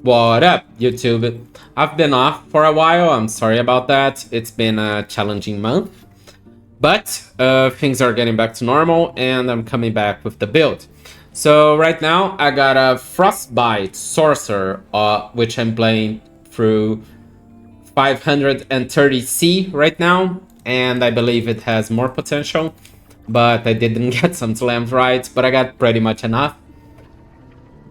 What up, YouTube? I've been off for a while, I'm sorry about that. It's been a challenging month. But things are getting back to normal and I'm coming back with the build. So right now I got a Frostbite sorcerer, which I'm playing through 530C right now. And I believe it has more potential. But I didn't get some slams right, but I got pretty much enough.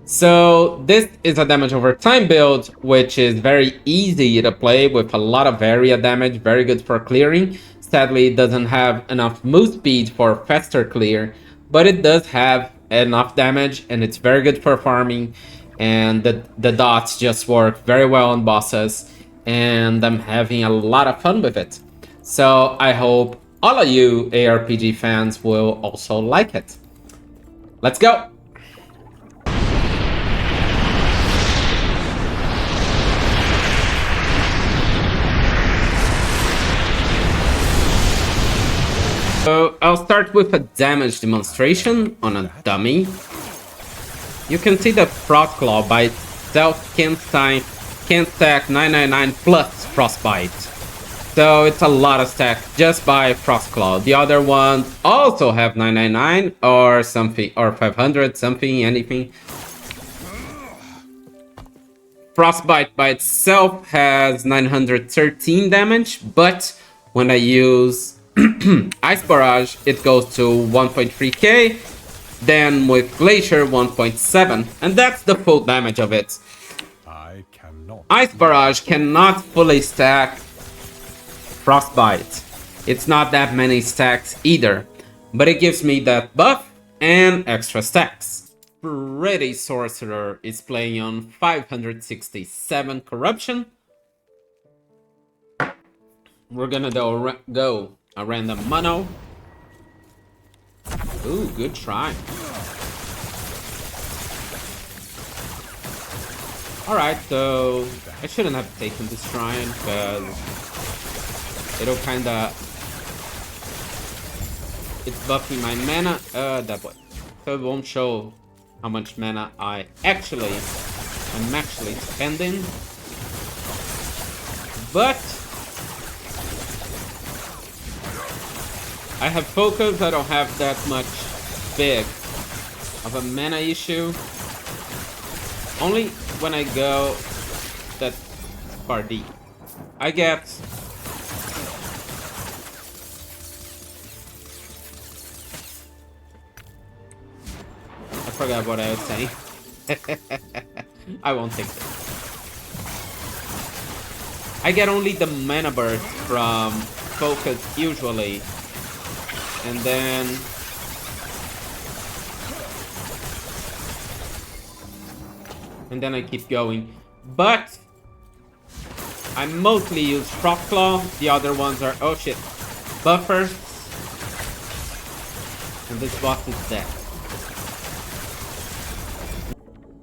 So this is a damage over time build, which is very easy to play with a lot of area damage, very good for clearing. Sadly, it doesn't have enough move speed for faster clear, but it does have enough damage and it's very good for farming. And the dots just work very well on bosses and I'm having a lot of fun with it. So I hope all of you ARPG fans will also like it. Let's go! So I'll start with a damage demonstration on a dummy. You can see that Frostclaw by itself can stack 999 plus Frostbite. So it's a lot of stack just by Frostclaw. The other ones also have 999 or something, or 500 something, anything. Frostbite by itself has 913 damage, but when I use Ice Barrage, it goes to 1.3k, then with Glacier 1.7, and that's the full damage of it. Ice Barrage cannot fully stack Frostbite. It's not that many stacks either, but it gives me that buff and extra stacks. Pretty Sorcerer is playing on 567 Corruption. We're gonna go a random mono. Ooh, good try. Alright, so I shouldn't have taken this shrine because it'll kinda... It's buffing my mana. That way. So it won't show how much mana I'm actually spending. But I have focus, I don't have that much big of a mana issue. Only when I go that far deep. I get... I forgot what I was saying. I won't take it. I get only the mana burst from focus usually. And then I keep going. But I mostly use Frostclaw. The other ones are, oh shit, buffers. And this boss is dead.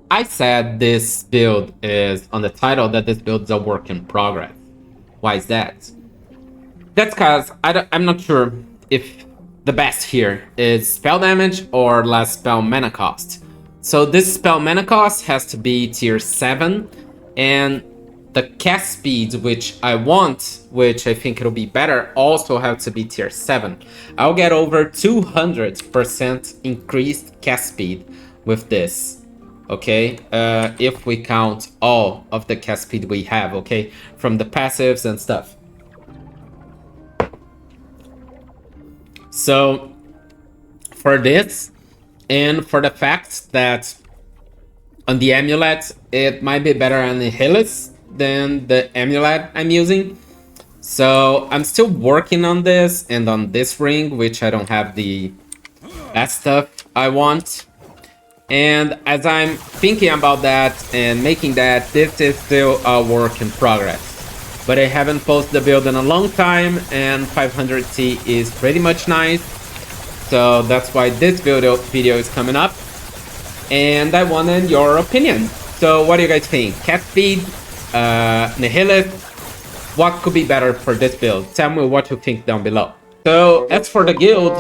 I said this build is on the title that this build is a work in progress. Why is that? That's because I'm not sure if the best here is spell damage or less spell mana cost. So this spell mana cost has to be tier 7, and the cast speed which I want, which I think it'll be better, also have to be tier 7. I'll get over 200% increased cast speed with this, okay? If we count all of the cast speed we have, okay? From the passives and stuff. So, for this, and for the fact that on the amulet, it might be better on the Hillis than the amulet I'm using. So, I'm still working on this and on this ring, which I don't have the best stuff I want. And as I'm thinking about that and making that, this is still a work in progress. But I haven't posted the build in a long time, and 500C is pretty much nice. So that's why this video is coming up. And I wanted your opinion. So what do you guys think? Cast speed, Nihilith, what could be better for this build? Tell me what you think down below. So as for the guild,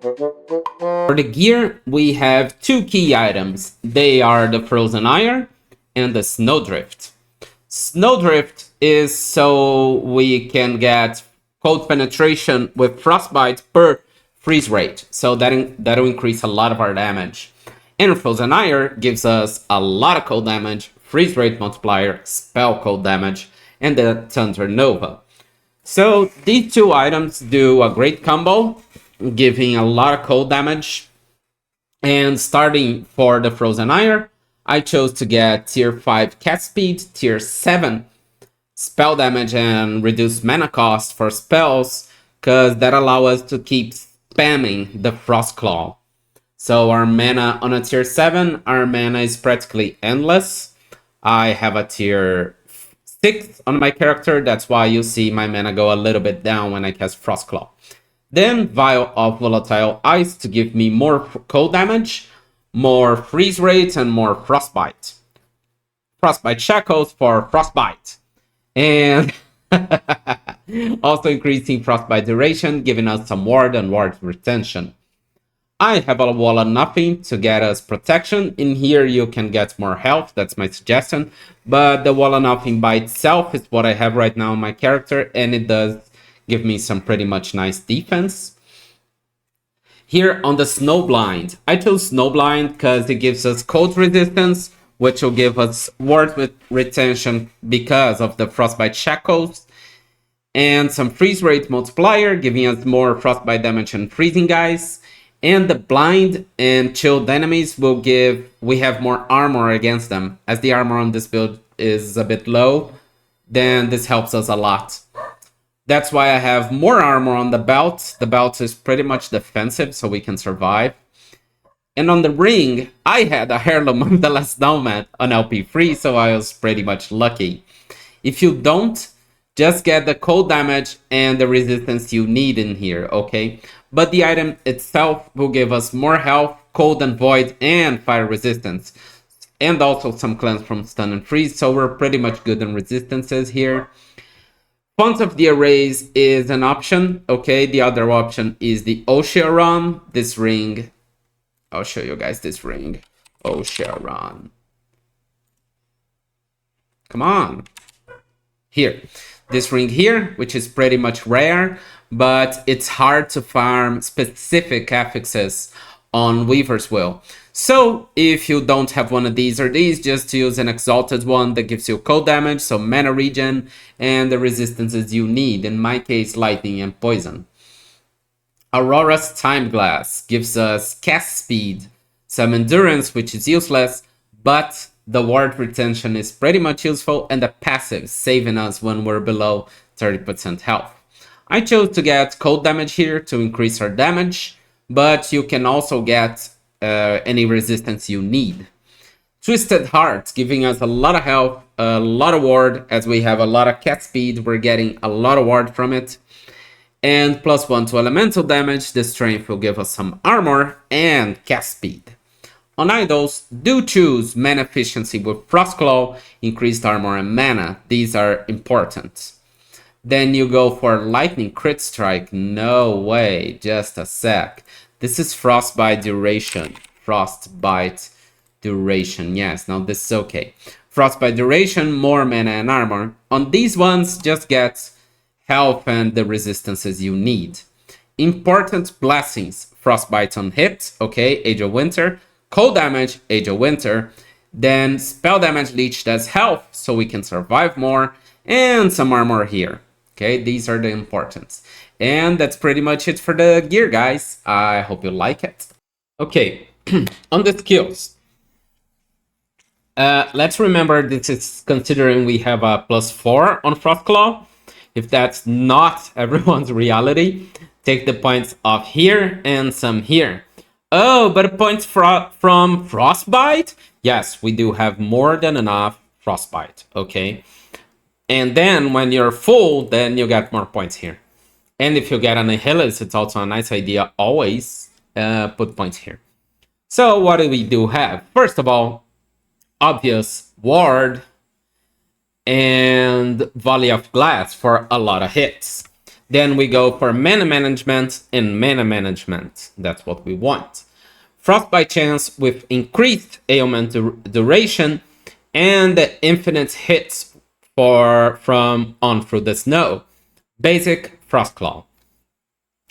For the gear, we have two key items. They are the Frozen Iron and the Snowdrift. Snowdrift is so we can get cold penetration with frostbite per freeze rate, so that'll increase a lot of our damage. And Frozen Iron gives us a lot of cold damage, freeze rate multiplier, spell cold damage, and the Thunder Nova. So these two items do a great combo, giving a lot of cold damage. And starting for the Frozen Iron, I chose to get tier 5 cast speed, tier 7 spell damage, and reduce mana cost for spells, because that allow us to keep spamming the Frost Claw. So our mana on a tier 7, our mana is practically endless. I have a tier 6 on my character, that's why you see my mana go a little bit down when I cast Frostclaw. Then Vial of Volatile Ice to give me more cold damage, more freeze rate, and more frostbite. Frostbite Shackles for frostbite. And also increasing frostbite duration, giving us some ward and ward retention. I have a wall of nothing to get us protection. In here you can get more health, that's my suggestion. But the wall of nothing by itself is what I have right now in my character, and it does give me some pretty much nice defense. Here on the Snowblind, I chose Snowblind because it gives us cold resistance, which will give us ward with retention because of the frostbite shackles, and some freeze rate multiplier, giving us more frostbite damage and freezing guys. And the blind and chilled enemies will give, we have more armor against them. As the armor on this build is a bit low, then this helps us a lot. That's why I have more armor on the belt. The belt is pretty much defensive, so we can survive. And on the ring, I had a Heirloom of the Last Nomad on LP free, so I was pretty much lucky. If you don't, just get the cold damage and the resistance you need in here, okay? But the item itself will give us more health, cold and void, and fire resistance. And also some cleanse from stun and freeze, so we're pretty much good on resistances here. Fonts of the Arrays is an option, okay? The other option is the Ocearon. This ring, I'll show you guys this ring. Ocearon. Come on. Here. This ring here, which is pretty much rare, but it's hard to farm specific affixes on Weaver's Will. So if you don't have one of these or these, just use an exalted one that gives you cold damage, so mana regen, and the resistances you need, in my case lightning and poison. Aurora's Time Glass gives us cast speed, some endurance, which is useless, but the ward retention is pretty much useful, and the passive saving us when we're below 30% health. I chose to get cold damage here to increase our damage, but you can also get any resistance you need. Twisted Heart giving us a lot of health, a lot of ward. As we have a lot of cat speed, we're getting a lot of ward from it. And +1 to elemental damage, the strength will give us some armor and cast speed. On idols, do choose mana efficiency with Frostclaw, increased armor and mana. These are important. Then you go for lightning crit strike. No way, just a sec. This is frostbite duration. Frostbite duration, yes, now this is okay. Frostbite duration, more mana and armor. On these ones, just get health and the resistances you need. Important blessings. Frostbite on hit, okay, Age of Winter. Cold damage, Age of Winter. Then spell damage leech does health, so we can survive more. And some armor here. Okay, these are the importance. And that's pretty much it for the gear, guys. I hope you like it. Okay, on the skills. Let's remember this is considering we have a +4 on Frostclaw. If that's not everyone's reality, take the points off here and some here. Oh, but points from Frostbite? Yes, we do have more than enough Frostbite, okay? And then when you're full, then you get more points here. And if you get an Achilles, it's also a nice idea, always put points here. So what do we do have? First of all, obvious ward and volley of glass for a lot of hits. Then we go for mana management and mana management. That's what we want. Frost by chance with increased ailment duration and infinite hits from on through the snow. Basic Frost Claw.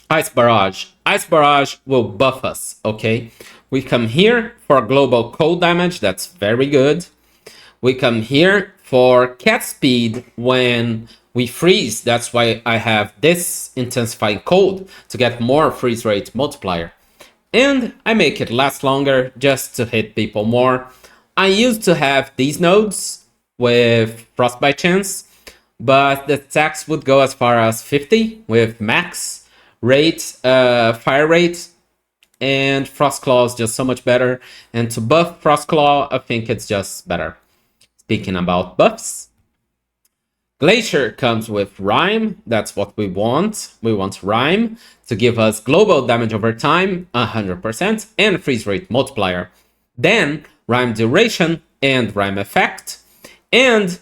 Ice Barrage. Ice Barrage will buff us, okay? We come here for global cold damage, that's very good. We come here for cat speed when we freeze, that's why I have this intensifying cold to get more freeze rate multiplier. And I make it last longer just to hit people more. I used to have these nodes with Frost by chance, but the attacks would go as far as 50 with max rate, fire rate, and Frost Claw is just so much better. And to buff Frost Claw, I think it's just better. Speaking about buffs, Glacier comes with Rhyme. That's what we want. We want Rhyme to give us global damage over time, 100%, and freeze rate multiplier. Then Rhyme duration and Rhyme effect, and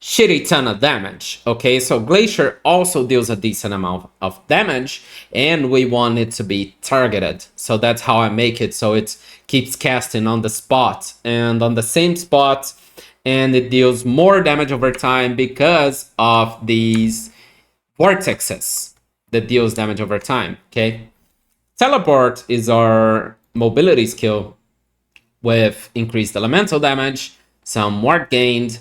shitty ton of damage. Okay, so Glacier also deals a decent amount of damage, and we want it to be targeted. So that's how I make it, so it keeps casting on the spot and on the same spot, and it deals more damage over time because of these vortexes that deals damage over time. Okay, Teleport is our mobility skill with increased elemental damage, some ward gained,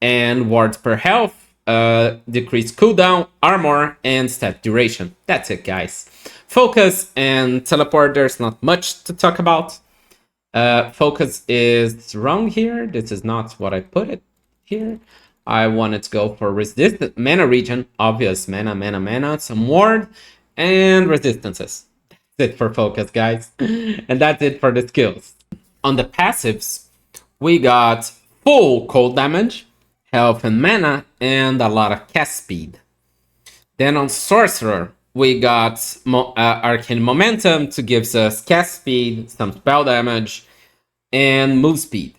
and wards per health, decreased cooldown, armor, and stat duration. That's it, guys. Focus and teleport, there's not much to talk about. Focus is wrong here. This is not what I put it here. I wanted to go for resistant mana regen, obvious mana, some ward, and resistances. That's it for focus, guys. And that's it for the skills. On the passives, we got full cold damage, health and mana, and a lot of cast speed. Then on sorcerer, we got arcane momentum to give us cast speed, some spell damage, and move speed.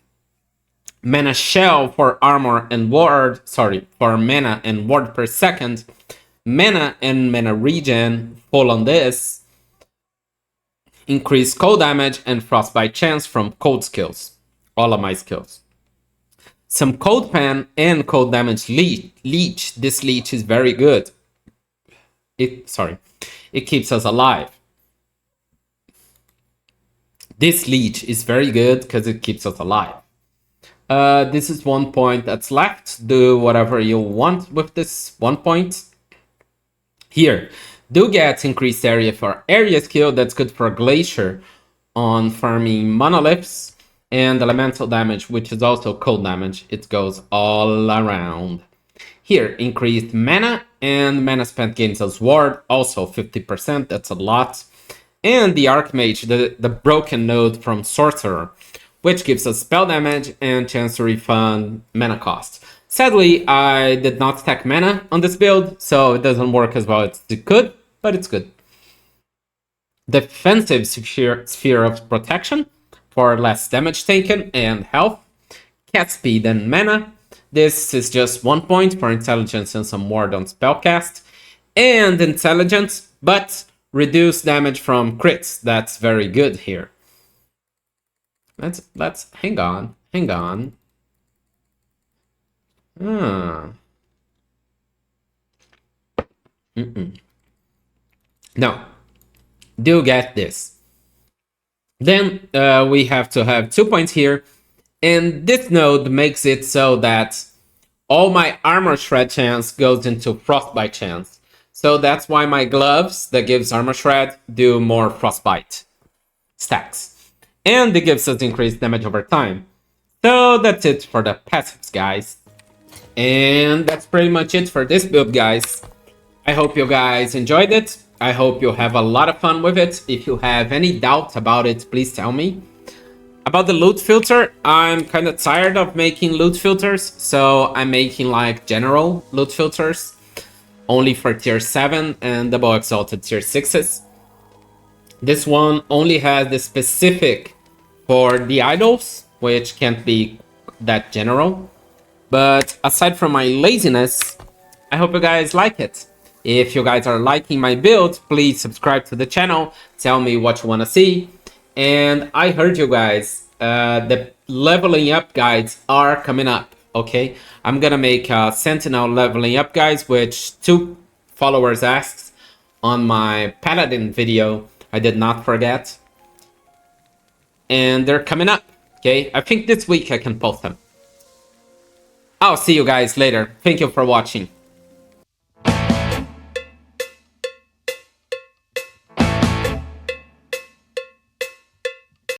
Mana shell for armor and ward, for mana and ward per second. Mana and mana regen full on this. Increase cold damage and frost by chance from cold skills. All of my skills. Some cold pan and cold damage leech. This leech is very good. It keeps us alive. This leech is very good because it keeps us alive. This is 1 point that's left. Do whatever you want with this 1 point. Here, do get increased area for area skill. That's good for Glacier on farming monoliths. And elemental damage, which is also cold damage. It goes all around. Here, increased mana and mana spent gains us ward, also 50%, that's a lot. And the Archmage, the broken node from Sorcerer, which gives us spell damage and chance to refund mana cost. Sadly, I did not stack mana on this build, so it doesn't work as well as it could, but it's good. Defensive sphere of protection for less damage taken and health. Cat speed and mana. This is just 1 point for intelligence and some ward on spellcast. And intelligence, but reduce damage from crits. That's very good here. Let's hang on. No, do get this. Then we have to have 2 points here, and this node makes it so that all my armor shred chance goes into frostbite chance. So that's why my gloves that gives armor shred do more frostbite stacks. And it gives us increased damage over time. So that's it for the passives, guys. And that's pretty much it for this build, guys. I hope you guys enjoyed it. I hope you have a lot of fun with it. If you have any doubt about it, please tell me. About the loot filter, I'm kind of tired of making loot filters, so I'm making like general loot filters, only for tier 7 and double exalted tier 6s. This one only has the specific for the idols, which can't be that general. But aside from my laziness, I hope you guys like it. If you guys are liking my build, please subscribe to the channel. Tell me what you want to see. And I heard you guys, the leveling up guides are coming up, okay? I'm gonna make a Sentinel leveling up guides, which 2 followers asked on my Paladin video. I did not forget. And they're coming up, okay? I think this week I can post them. I'll see you guys later. Thank you for watching.